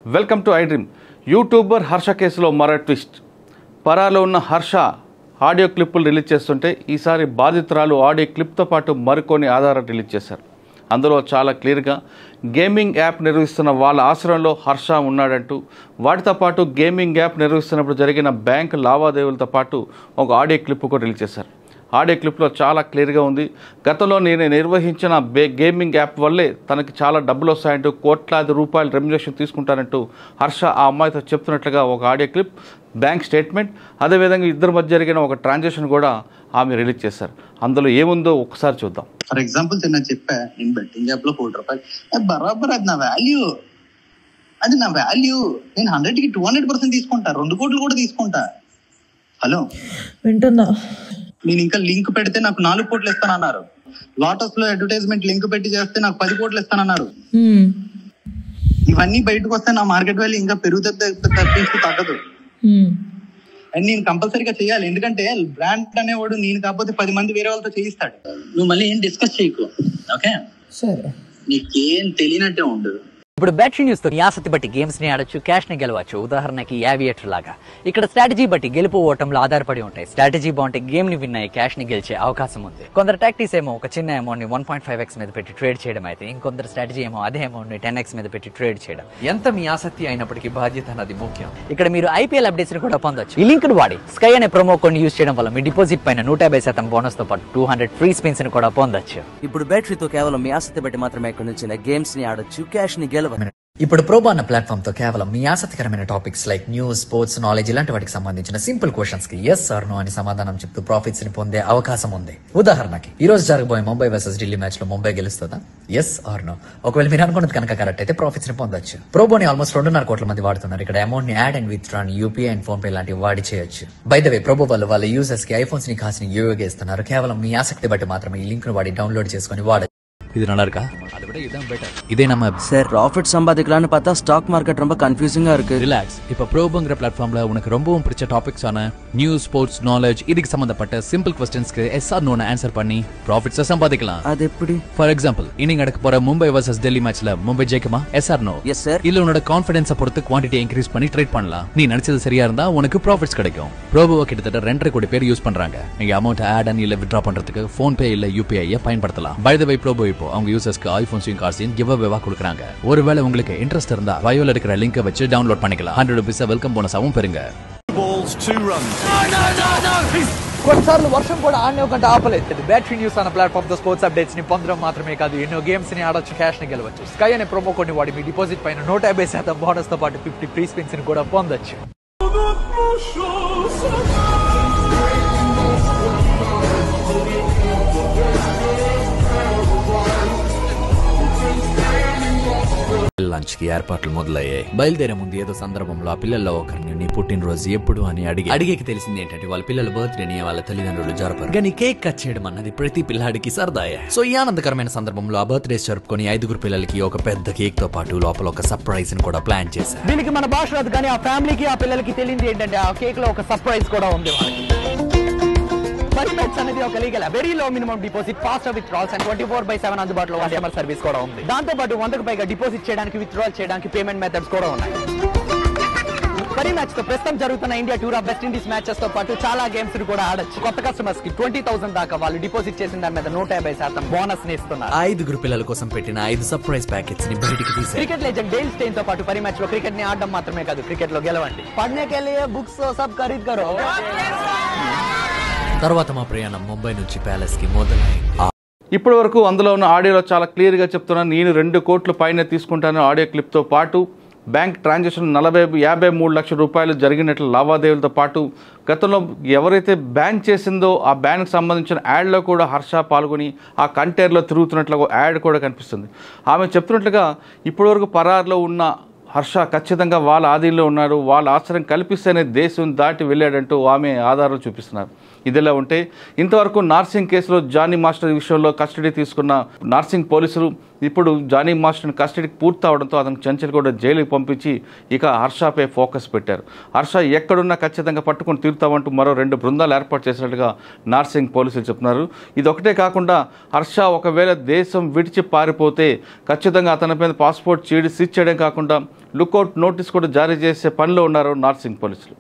Welcome to I dream. YouTuber Harsha కేసులో మరో twist. పరాలో ఉన్న హర్ష ఆడియో క్లిప్పులు రిలీజ్ చేస్తుంటే ఈసారి బాధితురాలు ఆడియో క్లిప్తో పాటు మరికొన్ని ఆధారాలు రిలీజ్ చేశారు. అందులో చాలా క్లియర్గా గేమింగ్ యాప్ నిర్వహిస్తున్న వాళ్ళ ఆశ్రయంలో హర్ష ఉన్నాడంటూ, వాటితో పాటు గేమింగ్ యాప్ నిర్వహిస్తున్నప్పుడు జరిగిన బ్యాంకు లావాదేవీలతో పాటు ఒక ఆడియో క్లిప్ కూడా రిలీజ్ చేశారు. ఆడియో క్లిప్లో చాలా క్లియర్గా ఉంది, గతంలో నేను నిర్వహించిన గేమింగ్ యాప్ వల్లే తనకి చాలా డబ్బులు వస్తాయంటూ, కోట్లాది రూపాయలు రెమ్యునరేషన్ తీసుకుంటానంటూ హర్ష ఆ అమ్మాయితో చెప్తున్నట్లుగా ఒక ఆడియో క్లిప్, బ్యాంక్ స్టేట్మెంట్, అదేవిధంగా ఇద్దరి మధ్య జరిగిన ఒక ట్రాన్సాక్షన్ కూడా ఆమె రిలీజ్ చేశారు. అందులో ఏముందో ఒకసారి చూద్దాం. ఫర్ ఎగ్జాంపుల్ నేను చెప్పా, నేను బెట్టింగ్ యాప్ లో ₹1,00,000 బరాబర్, అది నా వాల్యూ, నేను 100కి 200% తీసుకుంటా, 2 కోట్లు కూడా తీసుకుంటా. హలో వింటున్నా. నేను ఇంకా లింక్ పెడితే నాకు 4 కోట్లు ఇస్తానన్నారు. లాటస్ లో అడ్వర్టైజ్మెంట్ లింక్ పెట్టి చేస్తే నాకు 10 కోట్లు ఇస్తానన్నారు. ఇవన్నీ బయటకు వస్తే నా మార్కెట్ వాల్యూ ఇంకా పెరుగుతుంది తప్పించి తగ్గదు. అండ్ నేను కంపల్సరీగా చేయాలి, ఎందుకంటే బ్రాండ్ అనేవాడు నేను కాకపోతే 10 మంది వేరే వాళ్ళతో చేయిస్తాడు. నువ్వు మళ్ళీ ఏం డిస్కస్ చేయకు, ఓకే? సరే, నీకేం తెలియనట్టే ఉండదు. ఇప్పుడు బ్యాటరీ న్యూస్ తో ఈ ఆసక్తి బట్టి గేమ్స్ ని ఆడొచ్చు, క్యాష్ ని గెలవచ్చు. ఉదాహరణకి యావియేటర్ లాగా ఇక్కడ స్ట్రాటజీ బట్టి గెలుపు ఓటంలో ఆధారపడి ఉంటాయి. స్ట్రాటజీ బాగుంటే గేమ్ ని విన్ అయ్యి క్యాష్ ని గెలిచే అవకాశం ఉంది. కొందరు టాక్టీస్ ఏమో ఒక చిన్న అమౌంట్ ని 1.5x మీద పెట్టి ట్రేడ్ చేయడం అయితే, ఇంకొందరు స్ట్రాటజీ ఏమో అదే అమౌంట్ ని 10x మీద పెట్టి ట్రేడ్ చేయడం. ఎంత మీ ఆసక్తి అయినప్పటికీ బాధ్యత అన్నది ముఖ్యం. ఇక్కడ మీరు ఐపీఎల్ అప్డేట్స్ ని కూడా పొందొచ్చు. ఈ లింక్ ను వాడి స్కై అనే ప్రోమో కోడ్ యూజ్ చేయడం వల్ల మీ డిపాజిట్ పైన 150% బోనస్ తో పాటు 200 ఫ్రీ స్పిన్స్ ని కూడా పొందొచ్చు. ఇప్పుడు బ్యాటరీతో కేవలం మీ ఆసక్తి బట్టి మాత్రమే ఇక్కడ నుంచి గేమ్స్ ని ఆడొచ్చు, క్యాష్ ని గెలవచ్చు. ఇప్పుడు ప్రోబో అన్న ప్లాట్ఫామ్ తో కేవలం మీ ఆసక్తికరమైన topics like news, sports, knowledge ఇలాంటి వాటికి సంబంధించిన సింపుల్ క్వశ్చన్స్ కి ఎస్ ఆర్ నో అని సమాధానం చెప్తూ ప్రాఫిట్స్ ని పొందే అవకాశం ఉంది. ఉదాహరణకి ఈ రోజు జరగబోయే ముంబై వర్సెస్ ఢిల్లీ మ్యాచ్ లో ముంబై గెలుస్తుందా? Yes or no. ఒకవేళ మీరు అనుకున్నది కనుక కరెక్ట్ అయితే ప్రాఫిట్స్ ని పొందొచ్చు. ప్రోబోని ఆల్మోస్ట్ 2.5 కోట్ల మంది వాడుతున్నారు. ఇక్కడ అమౌంట్ ని add and withdraw, UPI and phone pay లాంటివి వాడి చేయొచ్చు. బై ద వే, ప్రోబో వాళ్ళ యూజర్స్ కి ఐఫోన్స్ ని కాసిన యూఏగా ఇస్తున్నారు. కేవలం మీ ఆసక్తి బట్టి మాత్రమే ఈ లింక్ ను వాడి డౌన్లోడ్ చేసుకుని వాడచ్చు. இது நல்லா இருக்கா? அதை விட இதான் பெட்டர். இதே நம்ம சார் ப்ராஃபிட் சம்பாதிக்கலாம்னு பார்த்தா ஸ்டாக் மார்க்கெட் ரொம்ப கன்ஃபியூசிங்கா இருக்கு. ரிலாக்ஸ். இப்ப ப்ரோபோங்கிற பிளாட்ஃபார்ம்ல உனக்கு ரொம்பவும் பிடிச்ச டாபிக்ஸான நியூஸ், ஸ்போர்ட்ஸ், நாலேஜ் இதுக்கு சம்பந்தப்பட்ட சிம்பிள் क्वेश्चंसக்கு எஸ் ஆர் நோன்னு ஆன்சர் பண்ணி ப்ராஃபிட்ஸ் சம்பாதிக்கலாம். அது எப்படி? ஃபார் எக்ஸாம்பிள், இன்னைக்கு நடக்க போற மும்பை வர்சஸ் டெல்லி மேட்ச்ல மும்பை ஜெயிக்குமா? Yes or no? Yes sir. இல்ல உன்னோட கான்ஃபிடன்ஸை பொறுத்து குவாண்டிட்டி இன்க்ரீஸ் பண்ணி ட்ரேட் பண்ணலாம். நீ நினைச்சது சரியா இருந்தா உனக்கு ப்ராஃபிட்ஸ் கிடைக்கும். ப்ரோபோவை கிட்டத்தட்ட 2.5 கோடி பேர் யூஸ் பண்றாங்க. நீங்க அமௌண்ட் ஆட் அண்ட் இல்ல வித்ட்ரா பண்றதுக்கு ஃபோன் பே இல்ல யூபிஐ பயன்படுத்தலாம். பை த வே, ப்ரோபோ இப்போ அவங்க யூசர்ஸ்க்கு ஐபோன்ஸையும் கார்ஸையும் கிவ் அவேவா கொடுக்கறாங்க. ஒருவேளை உங்களுக்கு இன்ட்ரெஸ்ட் இருந்தா பயோல இருக்கிற லிங்கை வச்சு டவுன்லோட் பண்ணிக்கலாம். ₹100 வெல்கம் போனஸாவும் பெறுங்க. కొన్నిసార్లు వర్షం కూడా ఆడనే ఒక ఆపలేదు. బ్యాటరీ న్యూస్ అన్న ప్లాట్ఫామ్ తో స్పోర్ట్స్ అప్డేట్స్ ని పొందడం మాత్రమే కాదు, ఎన్నో గేమ్స్ ని ఆడొచ్చు, క్యాష్ ని గెలవచ్చు. స్కై అనే ప్రోమో కోడ్ ని వాడి మీ డిపాజిట్ పైన 150% బోనస్ తో పాటు 50 ఫ్రీ స్పిన్స్ ని కూడా పొందొచ్చు. లంచ్ కి ఏర్పాట్లు మొదలయ్యాయి. బయలుదేరే ముందు ఏదో సందర్భంలో ఆ పిల్లల్లో ఒకరిని నీ పుట్టినరోజు ఎప్పుడు అని అడిగేకి తెలిసింది ఏంటంటే వాళ్ళ పిల్లల బర్త్డేని వాళ్ళ తల్లిదండ్రులు జరపరు. కానీ కేక్ కట్ చేయడం అన్నది ప్రతి పిల్లాడికి సరదాయే. సో ఈ ఆనందకరమైన సందర్భంలో ఆ బర్త్డేస్ జరుపుకొని 5 పిల్లలకి ఒక పెద్ద కేక్ తో పాటు లోపల ఒక సర్ప్రైజ్ ని కూడా ప్లాన్ చేశారు. దీనికి మన భాష రాదు, కానీ ఆ ఫ్యామిలీకి ఆ పిల్లలకి తెలియదు ఏంటంటే ఆ కేక్ లో ఒక సర్ప్రైజ్ కూడా ఉంది. పరిమెట్స్ అనేది ఒక legal, very low minimum deposit, fast withdrawals and 24/7 అందుబాటులో కస్టమర్ సర్వీస్ కూడా ఉంది. దాంతో పాటు 100కు పైగా డిపాజిట్ చేయడానికి, విత్డ్రాల్ చేయడానికి పేమెంట్ మెథడ్స్ కూడా ఉన్నాయి. పరిమెట్స్ తో ప్రస్తుతం జరుగుతున్న India tour of west Indies matches తో పాటు చాలా గేమ్స్ కూడా ఆడొచ్చు. కొత్త కస్టమర్స్ కి 20,000 దాకా వాళ్ళు డిపాజిట్ చేసిన దాని మీద 150% బోనస్ ని ఇస్తున్నారు. 5 పిల్లల కోసం పెట్టిన 5 సర్ప్రైజ్ ప్యాకెట్స్ ని బయటికి తీశారు. క్రికెట్ లెజెండ్ డేల్ స్టెయిన్ తో పాటు పరిమెట్స్ లో క్రికెట్ ని ఆడడం మాత్రమే కాదు, క్రికెట్ లో గెలవండి. పढ़ने के लिए बुक्स सब खरीद करो. తర్వాత మా ప్రయాణం ముంబై నుంచి ప్యాలెస్ కి మొదలైంది. ఇప్పటి వరకు అందులో ఉన్న ఆడియోలో చాలా క్లియర్గా చెప్తున్నాను, నేను 2 కోట్ల పైన తీసుకుంటాను. ఆడియో క్లిప్తో పాటు బ్యాంక్ ట్రాన్సాక్షన్ 53 లక్షల రూపాయలు జరిగినట్లు లావాదేవీలతో పాటు గతంలో ఎవరైతే బ్యాన్ చేసిందో ఆ బ్యాన్కి సంబంధించిన యాడ్లో కూడా హర్ష పాల్గొని ఆ కంటైనర్లో తిరుగుతున్నట్లుగా యాడ్ కూడా కనిపిస్తుంది. ఆమె చెప్తున్నట్లుగా ఇప్పటివరకు పరారులో ఉన్న హర్ష ఖచ్చితంగా వాళ్ళ ఆధీనంలో ఉన్నారు, వాళ్ళ ఆశ్రయం కల్పిస్తేనే దేశం దాటి వెళ్ళాడంటూ ఆమె ఆధారాలు చూపిస్తున్నారు. ఇదిలా ఉంటే ఇంతవరకు నార్సింగ్ కేసులో జానీ మాస్టర్ విషయంలో కస్టడీ తీసుకున్న నార్సింగ్ పోలీసులు ఇప్పుడు జానీ మాస్టర్ని కస్టడీకి పూర్తి అవడంతో అతను చంచల్గూడ జైలుకి పంపించి ఇక హర్షపై ఫోకస్ పెట్టారు. హర్ష ఎక్కడున్నా ఖచ్చితంగా పట్టుకుని తీరుతామంటూ మరో 2 బృందాలు ఏర్పాటు చేసినట్టుగా నార్సింగ్ పోలీసులు చెప్తున్నారు. ఇదొకటే కాకుండా హర్ష ఒకవేళ దేశం విడిచి పారిపోతే ఖచ్చితంగా అతని మీద పాస్పోర్ట్ సీజ్ చేయడం కాకుండా లుకౌట్ నోటీస్ కూడా జారీ చేసే పనిలో ఉన్నారు నార్సింగ్ పోలీసులు.